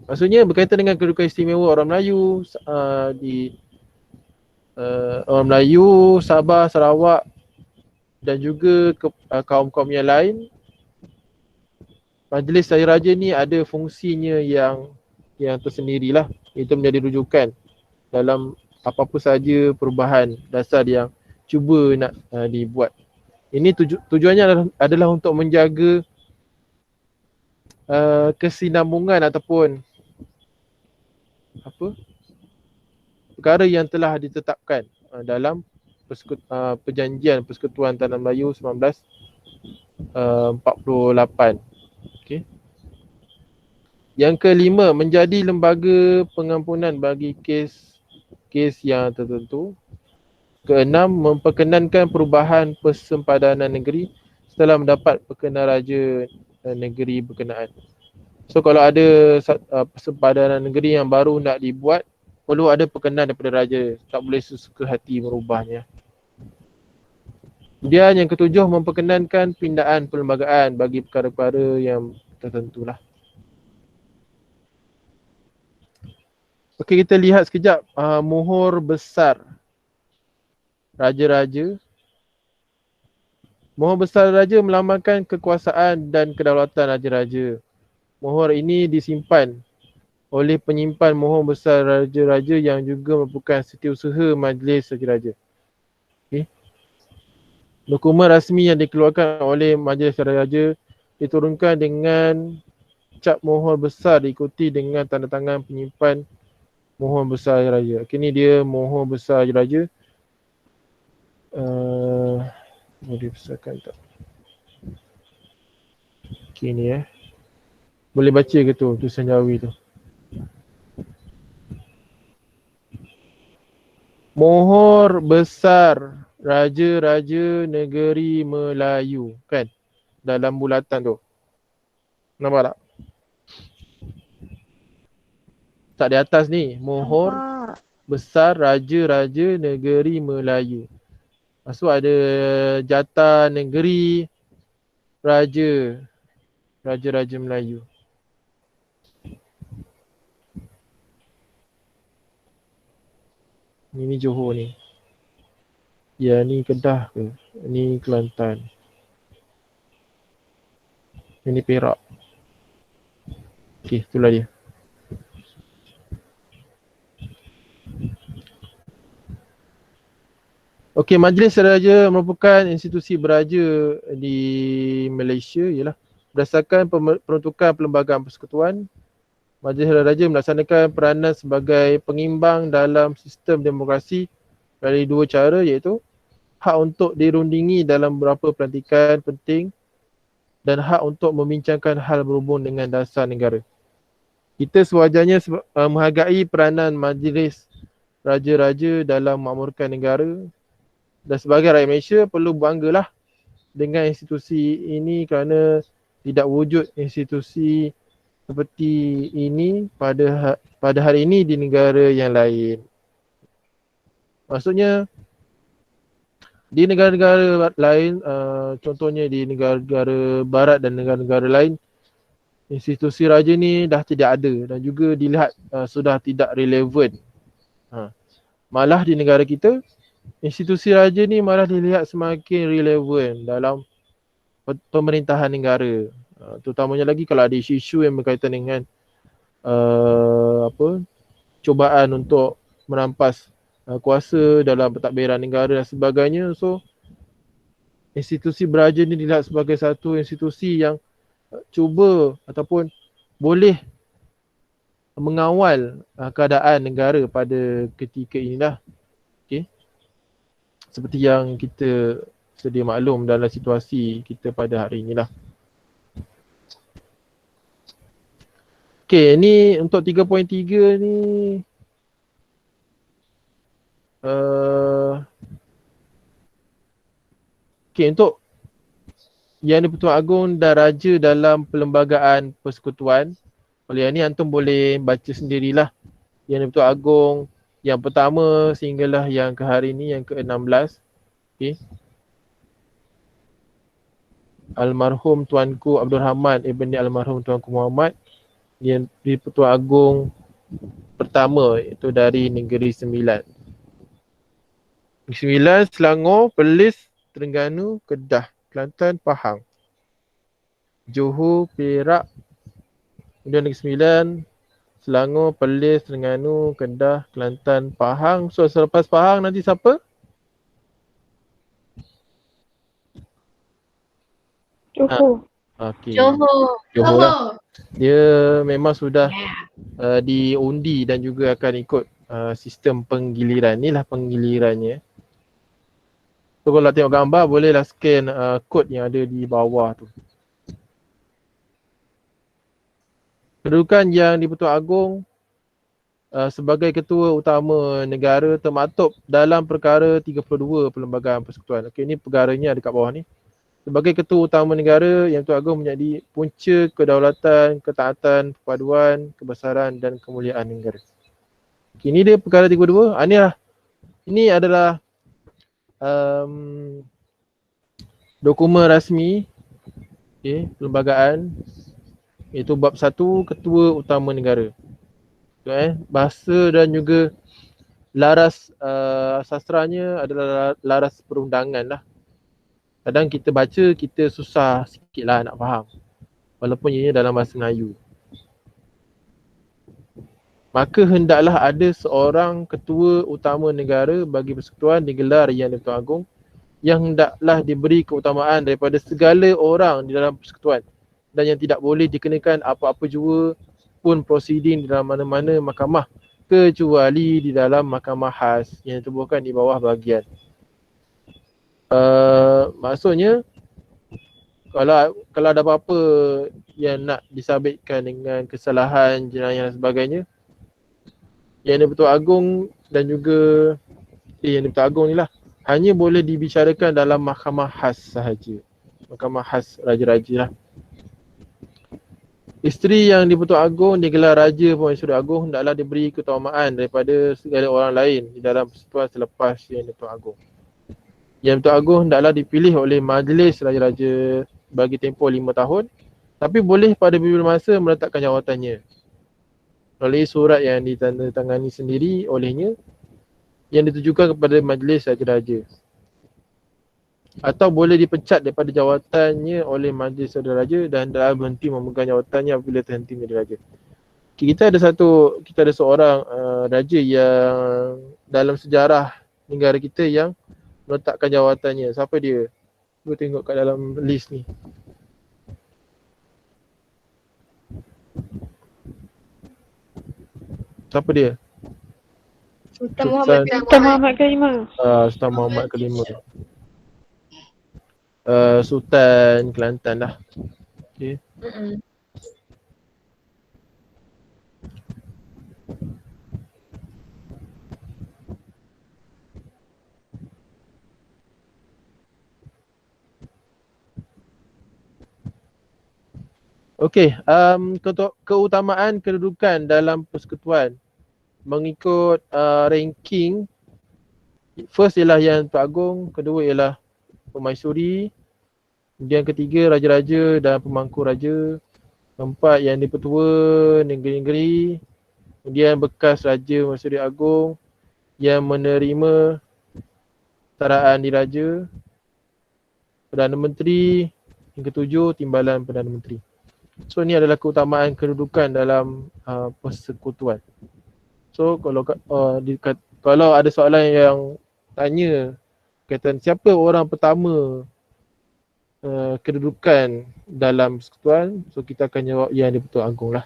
Maksudnya berkaitan dengan kedudukan istimewa orang Melayu orang Melayu, Sabah, Sarawak dan juga kaum-kaum yang lain. Majlis Raja-Raja ni ada fungsinya yang tersendirilah. Itu menjadi rujukan dalam apa-apa saja perubahan dasar yang cuba nak dibuat. Ini tujuannya adalah untuk menjaga kesinambungan ataupun perkara yang telah ditetapkan dalam perjanjian Persekutuan Tanah Melayu 1948. Okay. Yang kelima, menjadi lembaga pengampunan bagi kes yang tertentu. Keenam, memperkenankan perubahan persempadanan negeri setelah mendapat perkenan raja negeri berkenaan. So kalau ada persempadanan negeri yang baru nak dibuat, perlu ada perkenan daripada raja. Tak boleh sesuka hati merubahnya. Kemudian yang ketujuh, memperkenankan pindaan perlembagaan bagi perkara-perkara yang tertentulah. Okey, kita lihat sekejap mohor besar raja-raja. Mohor besar raja melambangkan kekuasaan dan kedaulatan raja-raja. Mohor ini disimpan oleh penyimpan mohor besar raja-raja yang juga merupakan setiausaha majlis raja-raja. Okay. Dokumen rasmi yang dikeluarkan oleh majlis raja-raja diturunkan dengan cap mohor besar diikuti dengan tanda tangan penyimpan mohor besar raja. Okay, ni dia mohor besar raja-raja. Boleh besarkan tak? Okay, ni boleh baca ke tu tulisan Jawi tu? Mohor besar raja-raja negeri Melayu, kan? Dalam bulatan tu. Nampak tak? Tak di atas ni, mohor besar raja-raja negeri Melayu. Maksud ada jata negeri raja-raja Melayu. Ini Johor ni. Ya, ni Kedah ke? Ni Kelantan. Ini Perak. Okey, itulah dia. Okey, Majlis Raja merupakan institusi beraja di Malaysia ialah berdasarkan peruntukan Perlembagaan Persekutuan. Majlis Raja melaksanakan peranan sebagai pengimbang dalam sistem demokrasi melalui dua cara, iaitu hak untuk dirundingi dalam beberapa pelantikan penting dan hak untuk membincangkan hal berhubung dengan dasar negara. Kita sewajarnya menghargai peranan Majlis Raja-Raja dalam memakmurkan negara, dan sebagai rakyat Malaysia perlu banggalah dengan institusi ini kerana tidak wujud institusi seperti ini pada hari ini di negara yang lain. Maksudnya di negara-negara lain, contohnya di negara-negara barat dan negara-negara lain, institusi raja ni dah tidak ada dan juga dilihat sudah tidak relevan. Malah di negara kita, institusi raja ni malah dilihat semakin relevan dalam pemerintahan negara. Terutamanya lagi kalau ada isu-isu yang berkaitan dengan cubaan untuk merampas kuasa dalam pentadbiran negara dan sebagainya. So institusi beraja ni dilihat sebagai satu institusi yang cuba ataupun boleh mengawal keadaan negara pada ketika inilah. Okay. Seperti yang kita sedia maklum dalam situasi kita pada hari inilah. Okay, ni untuk 3.3 ni okay, untuk Yang di-Pertuan Agong dan Raja dalam Perlembagaan Persekutuan. Oleh yang ni antum boleh baca sendirilah. Yang di-Pertuan Agong yang pertama sehinggalah yang ke hari ni, yang ke-16. Okay. Almarhum Tuanku Abdul Rahman ibni Almarhum Tuanku Muhammad, yang di-Pertuan Agong pertama, iaitu dari Negeri Sembilan. Negeri Sembilan, Selangor, Perlis, Terengganu, Kedah, Kelantan, Pahang, Johor, Perak. Kemudian Negeri Sembilan, Selangor, Perlis, Terengganu, Kedah, Kelantan, Pahang. So selepas Pahang nanti siapa? Johor. Okay. Johor. Johor lah. Dia memang sudah diundi dan juga akan ikut sistem penggiliran. Inilah penggilirannya. So kalau nak tengok gambar, bolehlah scan kod yang ada di bawah tu. Kedudukan yang di-Pertuan Agong sebagai Ketua Utama Negara termaktub dalam perkara 32 Perlembagaan Persekutuan. Okey, ini perkaranya ada kat bawah ni. Sebagai Ketua Utama Negara, Yang Pertuan Agong menjadi punca kedaulatan, ketaatan, perpaduan, kebesaran dan kemuliaan negara. Okay, ini dia perkara 32. Ini adalah dokumen rasmi, perlembagaan, iaitu bab 1, Ketua Utama Negara. Bahasa dan juga laras sastranya adalah laras perundangan lah. Kadang kita baca, kita susah sikit lah nak faham. Walaupun ianya dalam bahasa Melayu. Maka hendaklah ada seorang ketua utama negara bagi persekutuan digelar Yang di-Pertuan Agong yang hendaklah diberi keutamaan daripada segala orang di dalam persekutuan dan yang tidak boleh dikenakan apa-apa jua pun prosiding di dalam mana-mana mahkamah kecuali di dalam mahkamah khas yang ditubuhkan di bawah bahagian. Maksudnya kalau ada apa-apa yang nak disabitkan dengan kesalahan, jenayah dan sebagainya, Yang di-Pertuan Agong dan juga Yang di-Pertuan Agong ni lah hanya boleh dibicarakan dalam mahkamah khas sahaja. Mahkamah khas raja-raja lah. Isteri yang di-Pertuan Agong digelar Raja Permaisuri Agong hendaklah diberi keutamaan daripada segala orang lain di dalam persekutuan selepas Yang di-Pertuan Agong. Yang di-Pertuan Agong hendaklah dipilih oleh Majlis Raja-Raja bagi tempoh 5 tahun tapi boleh pada bila masa meletakkan jawatannya melalui surat yang ditandatangani sendiri olehnya yang ditujukan kepada Majlis Raja-Raja. Atau boleh dipecat daripada jawatannya oleh Majlis Raja-Raja dan dah berhenti memegang jawatannya apabila terhenti menjadi raja. Kita ada seorang raja yang dalam sejarah negara kita yang meletakkan jawatannya. Siapa dia? Cuba tengok kat dalam list ni. Siapa dia? Sultan Muhammad kelima. Sultan Muhammad kelima. Sultan Kelantan lah. Okay. Okey, keutamaan kedudukan dalam persekutuan mengikut ranking. First ialah Yang di-Pertuan Agong, kedua ialah Permaisuri, kemudian ketiga raja-raja dan pemangku raja, keempat Yang di-Pertua negeri-negeri, kemudian bekas Raja Permaisuri Agong yang menerima saraan diraja, Perdana Menteri, yang ketujuh Timbalan Perdana Menteri. So ni adalah keutamaan kedudukan dalam persekutuan. So kalau ada soalan yang tanya kaitan siapa orang pertama kedudukan dalam persekutuan, so kita akan jawab Yang di-Pertuan Agong lah.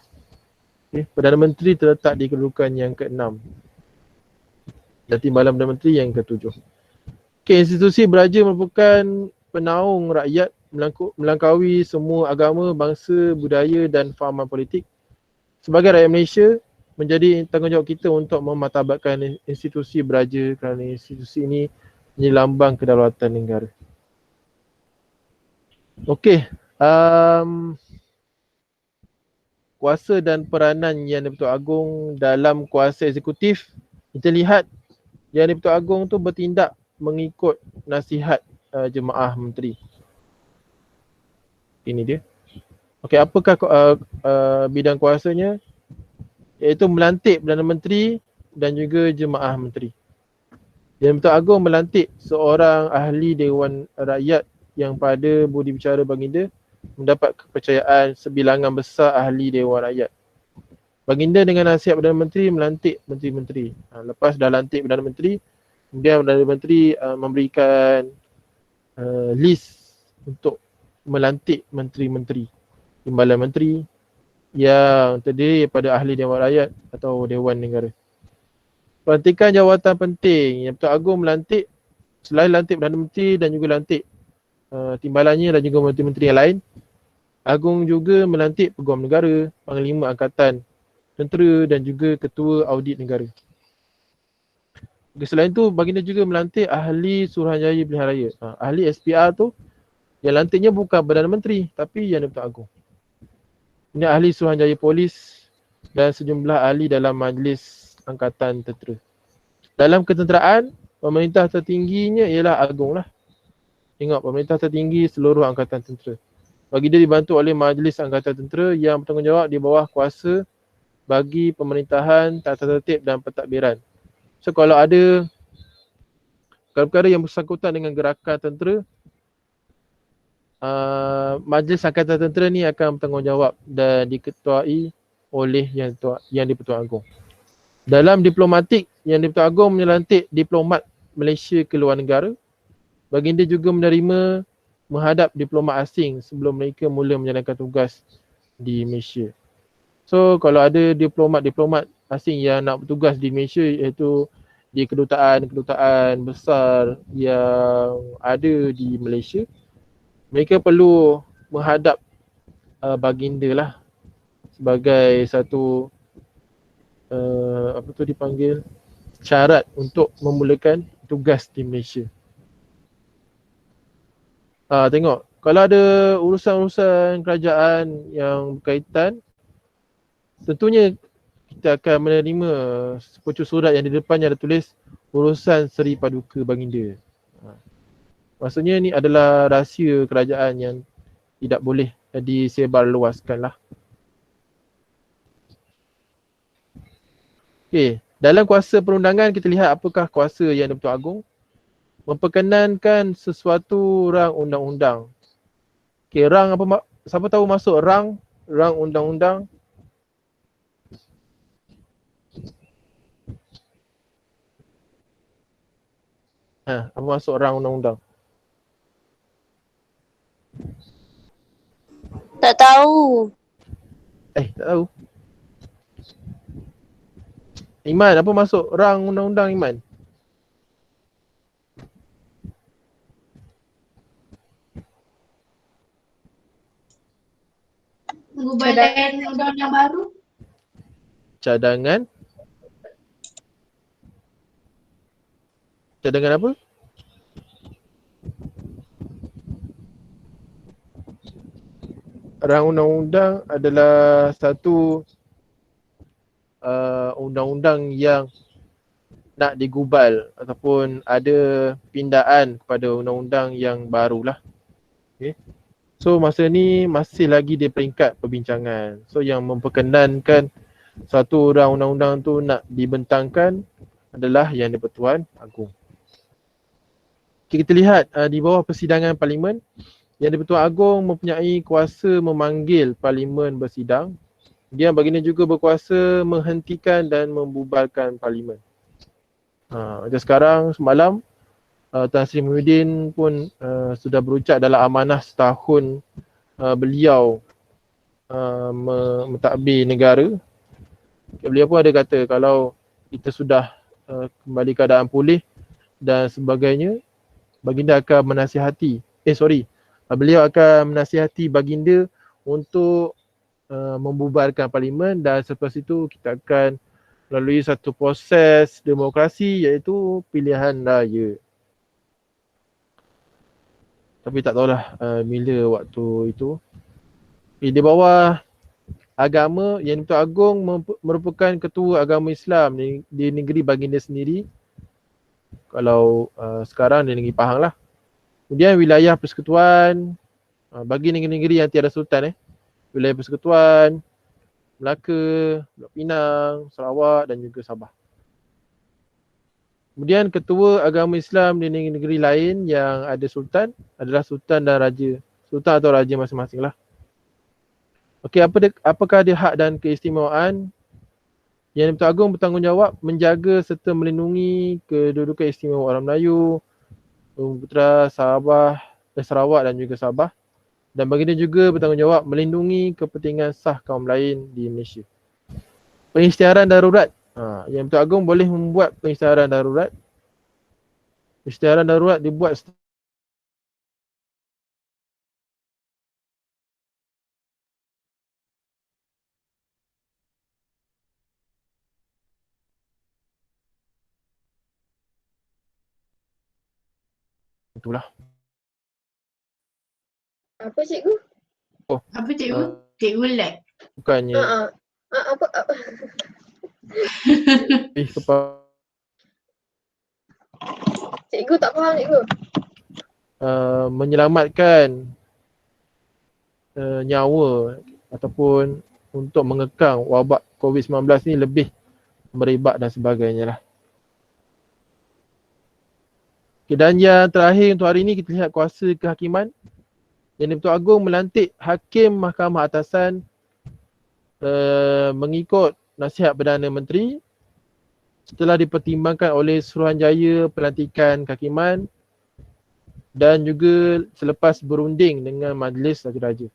Okay. Perdana Menteri terletak di kedudukan yang ke-6 dan Timbalan Perdana Menteri yang ke-7. Okay, institusi beraja merupakan penaung rakyat melangkaui semua agama, bangsa, budaya dan fahaman politik. Sebagai rakyat Malaysia, menjadi tanggungjawab kita untuk memartabatkan institusi beraja kerana institusi ini menjadi lambang kedaulatan negara. Okey, kuasa dan peranan Yang di-Pertuan Agong dalam kuasa eksekutif, kita lihat Yang di-Pertuan Agong tu bertindak mengikut nasihat jemaah menteri. Ini dia. Okey, apakah bidang kuasanya? Iaitu melantik Perdana Menteri dan juga jemaah menteri. Yang di-Pertuan Agong melantik seorang ahli Dewan Rakyat yang pada budi bicara baginda mendapat kepercayaan sebilangan besar ahli Dewan Rakyat. Baginda dengan nasihat Perdana Menteri melantik menteri-menteri. Lepas dah lantik Perdana Menteri, kemudian Perdana Menteri memberikan list untuk melantik menteri-menteri, timbalan menteri yang terdiri daripada ahli Dewan Rakyat atau Dewan Negara. Pelantikan jawatan penting, Yang di-Pertuan Agong melantik, selain lantik Perdana Menteri dan juga lantik timbalannya dan juga menteri-menteri yang lain, Agong juga melantik Peguam Negara, Panglima Angkatan Tentera dan juga Ketua Audit Negara. Selain itu, baginda juga melantik ahli Suruhanjaya Pilihan Raya. Ahli SPR tu yang lantiknya bukan Perdana Menteri tapi Yang di-Pertuan Agong. Ini ahli Suruhanjaya Polis dan sejumlah ahli dalam Majlis Angkatan Tentera. Dalam ketenteraan, pemerintah tertingginya ialah Agong lah. Tengok, pemerintah tertinggi seluruh Angkatan Tentera. Baginda dibantu oleh Majlis Angkatan Tentera yang bertanggungjawab di bawah kuasa bagi pemerintahan, tata tertib dan pentadbiran. So kalau ada perkara yang bersangkutan dengan gerakan tentera, Majlis Angkatan Tentera ni akan bertanggungjawab dan diketuai oleh Yang di-Pertuan Agong. Dalam diplomatik, Yang di-Pertuan Agong menyelantik diplomat Malaysia ke luar negara. Baginda juga menerima menghadap diplomat asing sebelum mereka mula menjalankan tugas di Malaysia. So kalau ada diplomat asing yang nak bertugas di Malaysia, iaitu di kedutaan besar yang ada di Malaysia, mereka perlu menghadap baginda lah sebagai satu dipanggil syarat untuk memulakan tugas di Malaysia. Tengok, kalau ada urusan-urusan kerajaan yang berkaitan, tentunya kita akan menerima sepucuk surat yang di depannya ada tulis urusan Seri Paduka Baginda. Maksudnya ni adalah rahsia kerajaan yang tidak boleh disebarluaskan lah. Okey, dalam kuasa perundangan kita lihat apakah kuasa Yang di-Pertuan Agong. Memperkenankan sesuatu rang undang-undang. Okey, rang apa, siapa tahu masuk rang undang-undang? Apa masuk rang undang-undang? Tak tahu. Tak tahu. Iman, apa masuk rang undang-undang Iman? Cadangan undang-undang baru. Cadangan apa? Rang undang-undang adalah satu undang-undang yang nak digubal ataupun ada pindaan kepada undang-undang yang barulah. Okay. So masa ni masih lagi di peringkat perbincangan. So yang memperkenankan satu undang-undang tu nak dibentangkan adalah Yang di-Pertuan Agong. Okay, kita lihat di bawah persidangan parlimen, Yang di-Pertuan Agong mempunyai kuasa memanggil parlimen bersidang. Dia baginda juga berkuasa menghentikan dan membubarkan parlimen. Macam sekarang semalam Tan Sri Muhyiddin pun sudah berucap dalam amanah setahun beliau mentadbir negara. Beliau pun ada kata kalau kita sudah kembali keadaan pulih dan sebagainya, baginda akan menasihati, beliau akan menasihati baginda untuk membubarkan parlimen dan selepas itu kita akan melalui satu proses demokrasi iaitu pilihan raya. Tapi tak tahulah bila waktu itu. Di bawah agama, Yang di-Pertuan Agong merupakan ketua agama Islam di negeri baginda sendiri. Kalau sekarang di negeri Pahang lah. Kemudian wilayah persekutuan, bagi negeri-negeri yang tiada sultan wilayah persekutuan, Melaka, Pulau Pinang, Sarawak dan juga Sabah. Kemudian ketua agama Islam di negeri-negeri lain yang ada sultan adalah sultan dan raja. Sultan atau raja masing-masing lah. Okey, apakah dia hak dan keistimewaan? Yang di-Pertuan Agong bertanggungjawab menjaga serta melindungi kedudukan istimewa orang Melayu, Bumi Putra, Sarawak dan juga Sabah. Dan baginda juga bertanggungjawab melindungi kepentingan sah kaum lain di Malaysia. Pengisytiharan darurat. Yang di-Pertuan Agong boleh membuat pengisytiharan darurat. Pengisytiharan darurat dibuat itulah. Apa cikgu? Apa cikgu? Cikgu lag. Bukannya Apa? kepada Cikgu tak faham cikgu. menyelamatkan nyawa ataupun untuk mengekang wabak COVID-19 ni lebih merebak dan sebagainya lah. Okay, dan yang terakhir untuk hari ni kita lihat kuasa kehakiman. Yang di-Pertuan Agong melantik Hakim Mahkamah Atasan mengikut nasihat Perdana Menteri setelah dipertimbangkan oleh Suruhanjaya Pelantikan Kehakiman dan juga selepas berunding dengan Majlis Raja-Raja.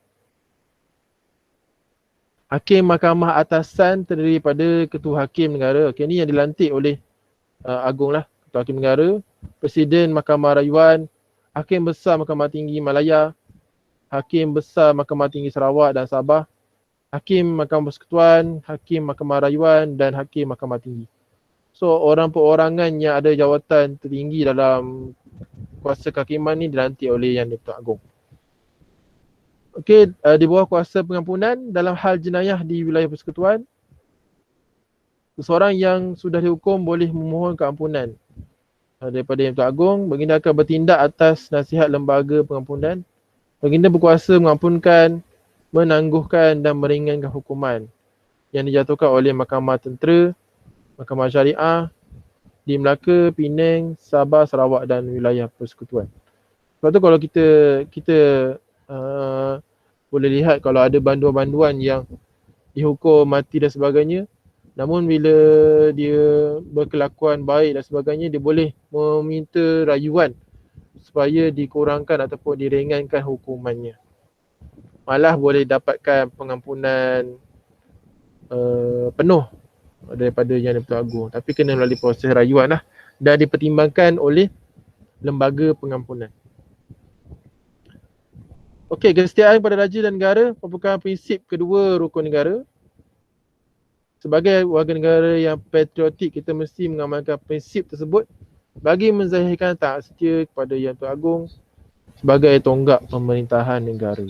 Hakim Mahkamah Atasan terdiri daripada Ketua Hakim Negara. Okey, ni yang dilantik oleh Agong lah. Ketua Hakim Negara, Presiden Mahkamah Rayuan, Hakim Besar Mahkamah Tinggi Malaya, Hakim Besar Mahkamah Tinggi Sarawak dan Sabah, Hakim Mahkamah Persekutuan, Hakim Mahkamah Rayuan dan Hakim Mahkamah Tinggi. So orang perorangan yang ada jawatan tertinggi dalam kuasa kehakiman ni dilantik oleh Yang di-Pertuan Agong. Okey, di bawah kuasa pengampunan dalam hal jenayah di wilayah persekutuan, seseorang yang sudah dihukum boleh memohon keampunan daripada Yang di-Pertuan Agong. Baginda akan bertindak atas nasihat lembaga pengampunan. Baginda berkuasa mengampunkan, menangguhkan dan meringankan hukuman yang dijatuhkan oleh Mahkamah Tentera, Mahkamah Syariah di Melaka, Penang, Sabah, Sarawak dan wilayah persekutuan. Sebab tu kalau kita boleh lihat kalau ada banduan-banduan yang dihukum mati dan sebagainya, namun bila dia berkelakuan baik dan sebagainya, dia boleh meminta rayuan supaya dikurangkan ataupun diringankan hukumannya. Malah boleh dapatkan pengampunan penuh daripada Yang di-Pertuan Agong. Tapi kena melalui proses rayuan lah dan dipertimbangkan oleh lembaga pengampunan. Okey, kesetiaan kepada raja dan negara merupakan prinsip kedua rukun negara. Sebagai warga negara yang patriotik, kita mesti mengamalkan prinsip tersebut bagi menzahirkan taat setia kepada Yang di-Pertuan Agong sebagai tonggak pemerintahan negara.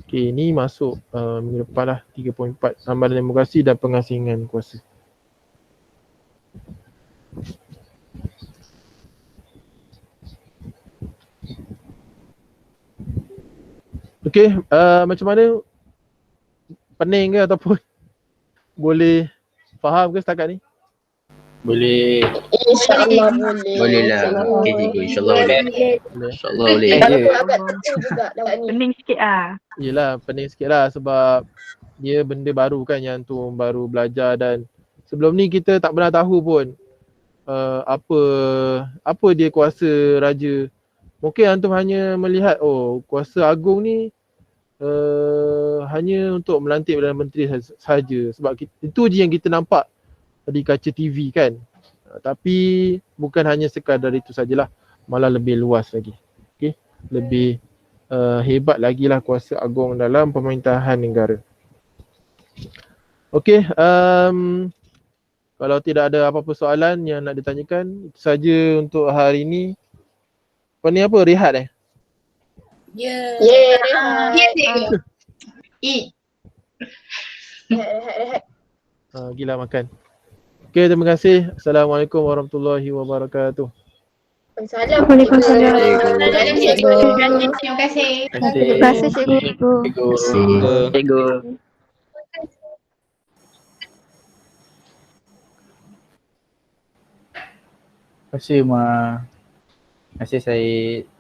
Okey, ini masuk minggu depan lah, 3.4 Amalan Demokrasi dan Pengasingan Kuasa. Okey, macam mana? Pening ke ataupun boleh faham ke setakat ni? Boleh. InsyaAllah boleh. Boleh lah. Okey cikgu, insyaAllah boleh. InsyaAllah boleh. Walaupun agak teka juga dapat ni. Pening sikit ah. Yelah, pening sikit lah sebab dia benda baru kan yang tu baru belajar dan sebelum ni kita tak pernah tahu pun apa dia kuasa raja. Mungkin antum hanya melihat kuasa agung ni hanya untuk melantik Perdana Menteri saja sebab itu je yang kita nampak di kaca TV kan. Tapi bukan hanya sekadar itu sajalah, malah lebih luas lagi. Okey, lebih hebat lagi lah kuasa agung dalam pemerintahan negara. Okey, kalau tidak ada apa-apa soalan yang nak ditanyakan, itu saja untuk hari ini. Apa ni apa? Rehat Yeah, Ya, cikgu. rehat. Gila makan. Okey, terima kasih. Assalamualaikum warahmatullahi wabarakatuh. Waalaikumsalam. Terima kasih. Terima kasih cikgu. Cikgu. Terima kasih Ma. Terima kasih Syed.